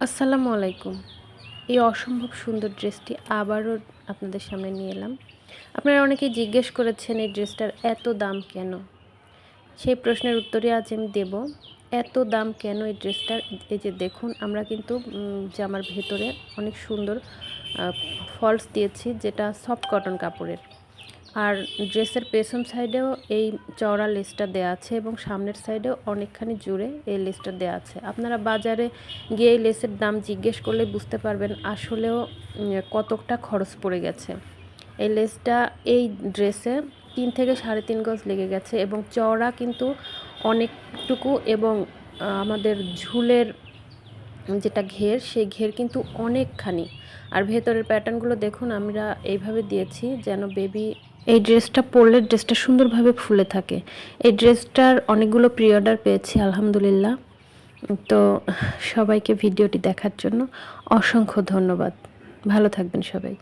আসসালামু আলাইকুম। এই অসম্ভব সুন্দর ড্রেসটি আবারও আপনাদের সামনে নিয়ে এলাম। আপনারা অনেকেই জিজ্ঞেস করেছেন এই ড্রেসটার এত দাম কেন? সেই প্রশ্নের উত্তরই আজ আমি দেব। এত দাম কেন এই ড্রেসটার? এই যে দেখুন, আমরা কিন্তু জামার ভেতরে অনেক সুন্দর আ ফলস দিয়েছি, যেটা সফট কটন কাপড়ের। আর ড্রেসের পেছন সাইডেও এই চওড়া লেসটা দেয়া আছে এবং সামনের সাইডেও অনেকখানি জুড়ে এই লেসটা দেয়া আছে। আপনারা বাজারে গিয়ে এই লেসের দাম জিজ্ঞেস করলে বুঝতে পারবেন আসলেও কতটা খরচ পড়ে গেছে। এই লেসটা এই ড্রেসে ৩ থেকে ৩.৫ গজ লেগে গেছে এবং চওড়া কিন্তু অনেকটুকু এবং আমাদের ঝুলের যেটা ঘের, সেই ঘের কিন্তু অনেকখানি। আর ভেতরের প্যাটার্নগুলো দেখুন, আমরা এইভাবে দিয়েছি যেন বেবি এই ড্রেসটা পরলে ড্রেসটা সুন্দরভাবে ফুলে থাকে। এই ড্রেসটার অনেকগুলো প্রি অর্ডার পেয়েছি আলহামদুলিল্লাহ। তো সবাইকে ভিডিওটি দেখার জন্য অসংখ্য ধন্যবাদ। ভালো থাকবেন সবাই।